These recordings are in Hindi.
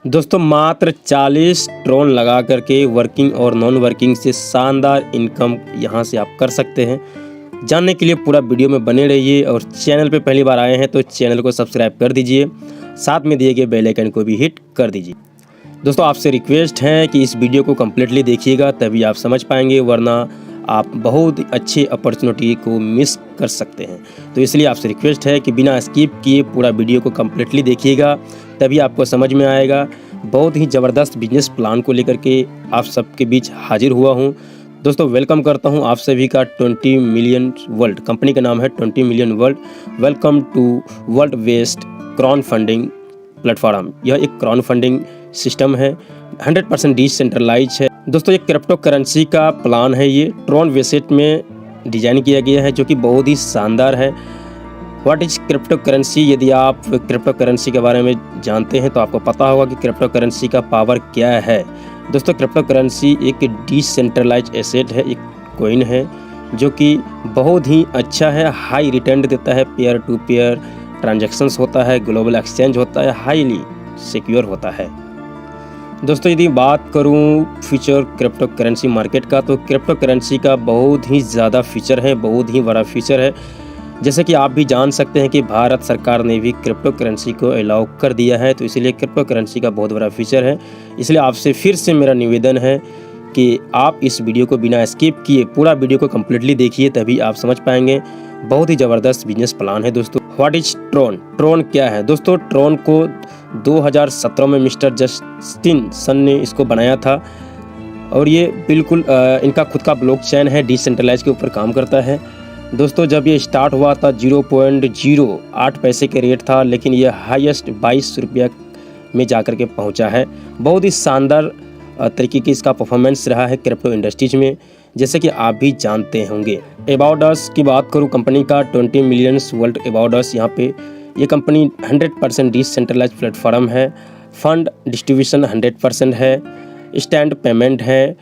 दोस्तों मात्र 40 ट्रोन लगा करके वर्किंग और नॉन वर्किंग से शानदार इनकम यहां से आप कर सकते हैं। जानने के लिए पूरा वीडियो में बने रहिए और चैनल पे पहली बार आए हैं तो चैनल को सब्सक्राइब कर दीजिए, साथ में दिए गए बेल आइकन को भी हिट कर दीजिए। दोस्तों आपसे रिक्वेस्ट है कि इस वीडियो को कम्प्लीटली देखिएगा, तभी आप समझ पाएंगे, वरना आप बहुत अच्छी अपॉर्चुनिटी को मिस कर सकते हैं। तो इसलिए आपसे रिक्वेस्ट है कि बिना स्किप किए पूरा वीडियो को कम्प्लीटली देखिएगा, तभी आपको समझ में आएगा। बहुत ही ज़बरदस्त बिजनेस प्लान को लेकर के आप सबके बीच हाजिर हुआ हूं। दोस्तों वेलकम करता हूं आप सभी का 20 मिलियन वर्ल्ड, कंपनी का नाम है 20 million world. Welcome to world based crowd funding platform. यह एक क्राउड फंडिंग सिस्टम है, 100% डिसेंट्रलाइज है। दोस्तों ये क्रिप्टो करेंसी का प्लान है, ये ट्रॉन वेसेट में डिजाइन किया गया है, जो कि बहुत ही शानदार है। What is crypto currency? यदि आप क्रिप्टो करेंसी के बारे में जानते हैं तो आपको पता होगा कि क्रिप्टो करेंसी का पावर क्या है। दोस्तों क्रिप्टो करेंसी एक डिसेंट्रलाइज एसेट है, एक कॉइन है जो कि बहुत ही अच्छा है, हाई रिटर्न देता है, पेयर टू पेयर ट्रांजैक्शंस होता है, ग्लोबल एक्सचेंज होता है, हाईली सिक्योर होता है। दोस्तों यदि बात करूं फ्यूचर क्रिप्टो करेंसी मार्केट का, तो क्रिप्टो करेंसी का बहुत ही ज़्यादा फीचर है, बहुत ही बड़ा फीचर है। जैसे कि आप भी जान सकते हैं कि भारत सरकार ने भी क्रिप्टो करेंसी को अलाउ कर दिया है, तो इसीलिए क्रिप्टो करेंसी का बहुत बड़ा फीचर है। इसलिए आपसे फिर से मेरा निवेदन है कि आप इस वीडियो को बिना स्किप किए पूरा वीडियो को कम्प्लीटली देखिए, तभी आप समझ पाएंगे। बहुत ही ज़बरदस्त बिजनेस प्लान है। दोस्तों व्हाट इज ट्रोन? ट्रोन क्या है? दोस्तों ट्रोन को 2017 में मिस्टर जस्टिन सन ने इसको बनाया था और ये बिल्कुल इनका खुद का ब्लॉकचेन है, डिसेंट्रलाइज के ऊपर काम करता है। दोस्तों जब ये स्टार्ट हुआ था 0.08 पैसे के रेट था, लेकिन ये हाईएस्ट 22 रुपया में जाकर के पहुंचा है। बहुत ही शानदार तरीके की इसका परफॉर्मेंस रहा है क्रिप्टो इंडस्ट्रीज में, जैसे कि आप भी जानते होंगे। अबाउट अस की बात करूं, कंपनी का 20 मिलियंस वर्ल्ड अबाउट अस, यहाँ पे ये कंपनी 100% डिसेंट्रलाइज प्लेटफॉर्म है, फंड डिस्ट्रीब्यूशन 100% है, स्टैंड पेमेंट है।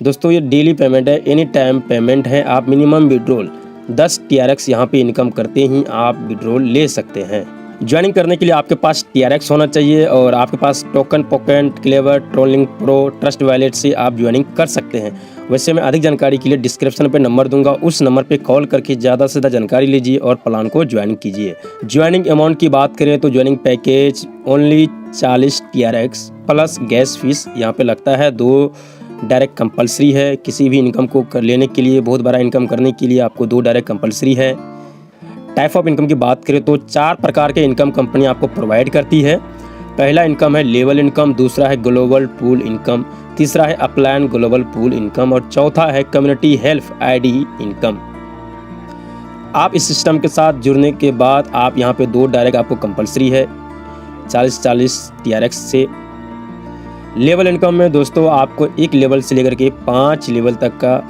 दोस्तों ये डेली पेमेंट है, एनी टाइम पेमेंट है। आप मिनिमम विड्रॉल 10 TRX यहाँ पे इनकम करते ही आप विड्रॉल ले सकते हैं। ज्वाइनिंग करने के लिए आपके पास TRX होना चाहिए और आपके पास Token, Pocket, Klever, trolling pro, Trust Wallet से आप ज्वाइनिंग कर सकते हैं। वैसे मैं अधिक जानकारी के लिए डिस्क्रिप्शन पे नंबर दूंगा, उस नंबर पे कॉल करके ज़्यादा से ज़्यादा जानकारी लीजिए और प्लान को ज्वाइन कीजिए। ज्वाइनिंग अमाउंट की बात करें तो joining package only 40 TRX plus gas fees यहाँ पे लगता है। 2 डायरेक्ट कंपलसरी है, किसी भी इनकम को लेने के लिए, बहुत बड़ा इनकम करने के लिए आपको 2 डायरेक्ट कंपलसरी है। टाइप ऑफ इनकम की बात करें तो 4 प्रकार के इनकम कंपनी आपको प्रोवाइड करती है। पहला इनकम है लेवल इनकम, दूसरा है ग्लोबल पूल इनकम, तीसरा है अपलाइन ग्लोबल पूल इनकम और चौथा है कम्युनिटी हेल्प ID इनकम। आप इस सिस्टम के साथ जुड़ने के बाद आप यहाँ पे 2 डायरेक्ट आपको कंपलसरी है 40 TRX से। लेवल इनकम में दोस्तों आपको 1 लेवल से लेकर के 5 लेवल तक का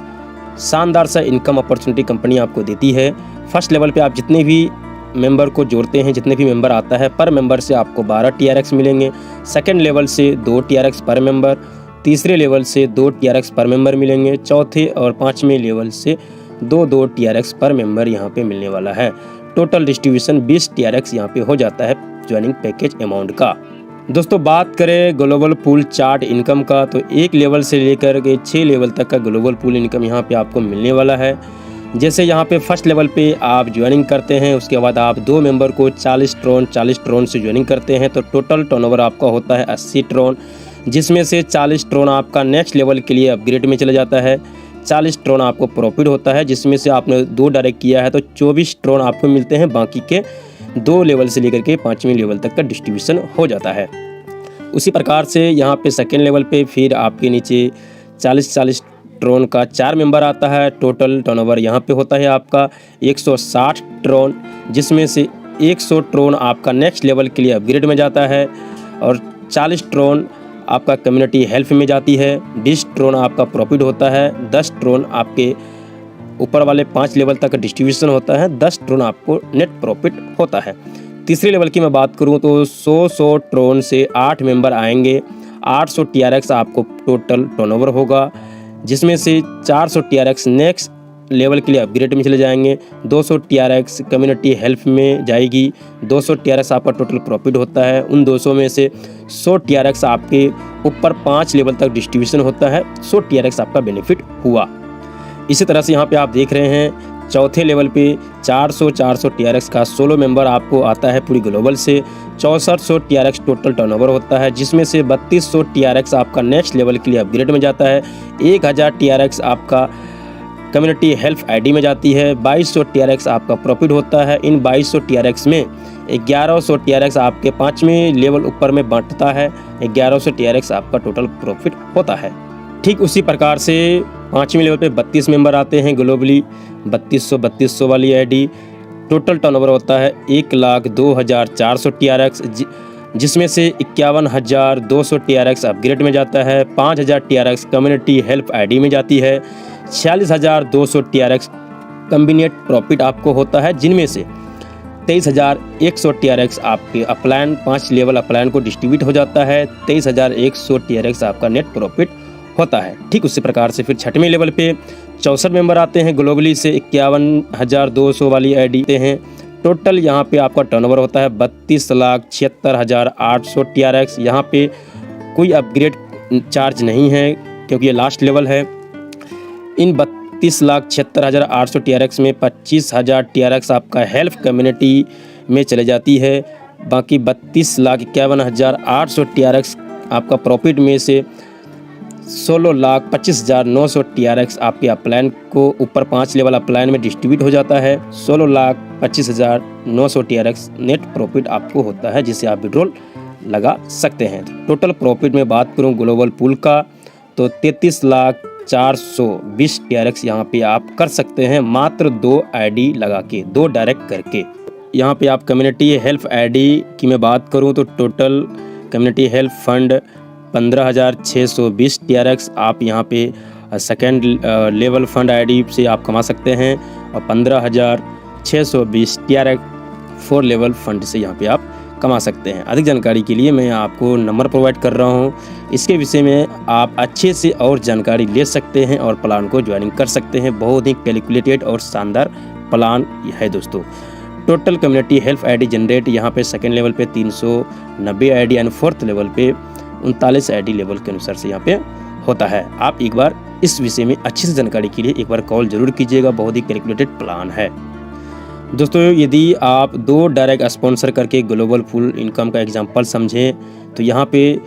शानदार सा इनकम अपॉर्चुनिटी कंपनी आपको देती है। फर्स्ट लेवल पे आप जितने भी मेंबर को जोड़ते हैं, जितने भी मेंबर आता है, पर मेंबर से आपको 12 TRX मिलेंगे। सेकंड लेवल से 2 TRX पर मेंबर, तीसरे लेवल से 2 TRX पर मेंबर मिलेंगे, चौथे और 5वें लेवल से 2 TRX पर मेंबर यहाँ पे मिलने वाला है। टोटल डिस्ट्रीब्यूशन 20 TRX यहाँ पे हो जाता है ज्वाइनिंग पैकेज अमाउंट का। दोस्तों बात करें ग्लोबल पूल चार्ट इनकम का, तो 1 लेवल से लेकर के 6 लेवल तक का ग्लोबल पूल इनकम यहाँ पे आपको मिलने वाला है। जैसे यहाँ पे फर्स्ट लेवल पे आप ज्वाइनिंग करते हैं, उसके बाद आप 2 मेंबर को 40 ट्रोन से ज्वाइनिंग करते हैं, तो टोटल टर्नओवर आपका होता है 80 ट्रोन, जिसमें से 40 ट्रोन आपका नेक्स्ट लेवल के लिए अपग्रेड में चला जाता है। 40 ट्रोन आपको प्रॉफिट होता है, जिसमें से आपने 2 डायरेक्ट किया है तो 24 ट्रोन आपको मिलते हैं। बाकी के 2 लेवल से लेकर के 5वें लेवल तक का डिस्ट्रीब्यूशन हो जाता है। उसी प्रकार से यहाँ पे सेकेंड लेवल पे फिर आपके नीचे 40 ट्रोन का 4 मेंबर आता है। टोटल टर्नओवर यहाँ पे होता है आपका 160 ट्रोन, जिसमें से 100 ट्रोन आपका नेक्स्ट लेवल के लिए अपग्रेड में जाता है और 40 ट्रोन आपका कम्युनिटी हेल्प में जाती है। 20 ट्रोन आपका प्रॉफिट होता है, 10 ट्रोन आपके ऊपर वाले 5 लेवल तक का डिस्ट्रीब्यूशन होता है, 10 ट्रोन आपको नेट प्रॉफिट होता है। तीसरे लेवल की मैं बात करूं तो 100 ट्रोन से 8 मेंबर आएंगे, 800 TRX आपको टोटल टर्नओवर होगा, जिसमें से 400 TRX नेक्स्ट लेवल के लिए अपग्रेड में चले जाएंगे। 200 TRX कम्युनिटी हेल्प में जाएगी। 200 TRX आपका टोटल प्रॉफिट होता है। उन 200 में से 100 TRX आपके ऊपर 5 लेवल तक डिस्ट्रीब्यूशन होता है। 100 TRX आपका बेनिफिट हुआ। इसी तरह से यहाँ पे आप देख रहे हैं चौथे लेवल पे 400 TRX का 16 मेंबर आपको आता है पूरी ग्लोबल से। 6400 TRX टोटल टर्नओवर होता है, जिसमें से 3200 TRX आपका नेक्स्ट लेवल के लिए अपग्रेड में जाता है। 1000 TRX आपका कम्युनिटी हेल्प आईडी में जाती है। 2200 TRX आपका प्रॉफिट होता है। इन 2200 TRX में 1100 TRX आपके 5वें लेवल ऊपर में बांटता है। 1100 TRX आपका टोटल प्रॉफिट होता है। ठीक उसी प्रकार से 5वें लेवल पे 32 मेंबर आते हैं ग्लोबली। 3200 वाली आईडी टोटल टर्नओवर होता है 1,02,400 TRX, जिसमें से 51,200 TRX अपग्रेड में जाता है। 5,000 TRX कम्युनिटी हेल्प आईडी में जाती है। 46,200 TRX कम्बिनेट प्रॉफिट आपको होता है, जिनमें से 23,100 TRX आपके अपलाइन 5 लेवल अपलाइन को डिस्ट्रीब्यूट हो जाता है। 23,100 TRX आपका नेट प्रॉफिट होता है। ठीक उसी प्रकार से फिर 6वें लेवल पे 64 मेंबर आते हैं ग्लोबली से। 51,200 वाली आईडी हैं। टोटल यहाँ पे आपका टर्नओवर होता है 32,76,800 TRX। यहाँ पे कोई अपग्रेड चार्ज नहीं है क्योंकि ये लास्ट लेवल है। इन 32,76,800 TRX में 25,000 TRX आपका हेल्प कम्युनिटी में चले जाती है। बाकी 32,51,800 TRX आपका प्रॉफिट में से 16,25,900 TRX आपके अपलाइन को ऊपर 5 लेवल अपलाइन में डिस्ट्रीब्यूट हो जाता है। 16,25,900 TRX नेट प्रॉफिट आपको होता है, जिसे आप विड्रॉल लगा सकते हैं। टोटल प्रॉफिट में बात करूं ग्लोबल पूल का तो 33,420 TRX यहाँ पे आप कर सकते हैं, मात्र 2 आईडी लगा के, 2 डायरेक्ट करके। यहाँ पे आप कम्युनिटी हेल्प आईडी की मैं बात करूँ तो total community help fund 15,620 TRX आप यहाँ पे सेकेंड लेवल फंड आईडी से आप कमा सकते हैं। और 15,620 TRX 4 लेवल फंड से यहाँ पे आप कमा सकते हैं। अधिक जानकारी के लिए मैं आपको नंबर प्रोवाइड कर रहा हूँ। इसके विषय में आप अच्छे से और जानकारी ले सकते हैं और प्लान को ज्वाइनिंग कर सकते हैं। बहुत ही कैलकुलेटेड और शानदार प्लान है दोस्तों। Total community help ID generate यहाँ पे सेकेंड लेवल पे 390 आईडी एंड 4th लेवल पे 39 आईडी लेवल के अनुसार से यहाँ पे होता है। आप एक बार इस विषय में अच्छी से जानकारी के लिए एक बार कॉल जरूर कीजिएगा। बहुत ही कैलकुलेटेड प्लान है दोस्तों। यदि आप 2 डायरेक्ट स्पॉन्सर करके ग्लोबल फुल इनकम का एग्जांपल समझें तो यहाँ पे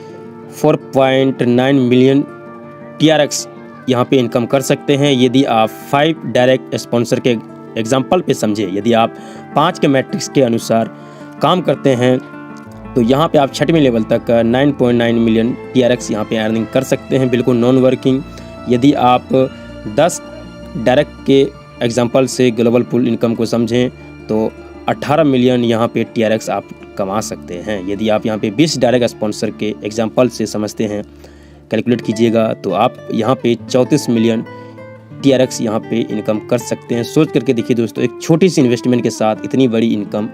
4.9 मिलियन TRX यहाँ पे इनकम कर सकते हैं। यदि आप 5 डायरेक्ट स्पॉन्सर के एग्जांपल पे समझें, यदि आप 5 के मैट्रिक्स के अनुसार काम करते हैं तो यहाँ पे आप 6वें लेवल तक 9.9 मिलियन TRX यहाँ पे अर्निंग कर सकते हैं, बिल्कुल नॉन वर्किंग। यदि आप 10 डायरेक्ट के एग्जांपल से ग्लोबल पूल इनकम को समझें तो 18 मिलियन यहाँ पे TRX आप कमा सकते हैं। यदि आप यहाँ पे 20 डायरेक्ट स्पॉन्सर के एग्जांपल से समझते हैं, कैलकुलेट कीजिएगा तो आप यहाँ पे 34 मिलियन TRX यहाँ पे इनकम कर सकते हैं। सोच करके देखिए दोस्तों, एक छोटी सी इन्वेस्टमेंट के साथ इतनी बड़ी इनकम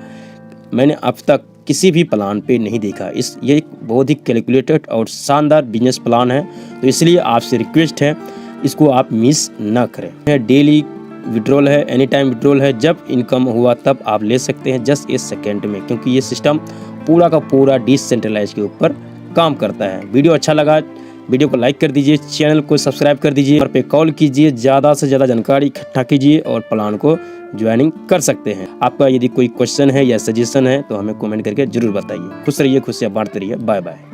मैंने अब तक किसी भी प्लान पे नहीं देखा। ये एक बहुत ही कैलकुलेटेड और शानदार बिजनेस प्लान है, तो इसलिए आपसे रिक्वेस्ट है इसको आप मिस ना करें। डेली विड्रॉल है, एनी टाइम विड्रॉल है, जब इनकम हुआ तब आप ले सकते हैं जस्ट 1 सेकेंड में, क्योंकि ये सिस्टम पूरा का पूरा डिसेंट्रलाइज के ऊपर काम करता है। वीडियो अच्छा लगा, वीडियो को लाइक कर दीजिए, चैनल को सब्सक्राइब कर दीजिए, और पे कॉल कीजिए, ज़्यादा से ज़्यादा जानकारी इकट्ठा कीजिए और प्लान को ज्वाइनिंग कर सकते हैं। आपका यदि कोई क्वेश्चन है या सजेशन है तो हमें कमेंट करके जरूर बताइए। खुश रहिए, खुशियाँ बांटते रहिए। Bye bye.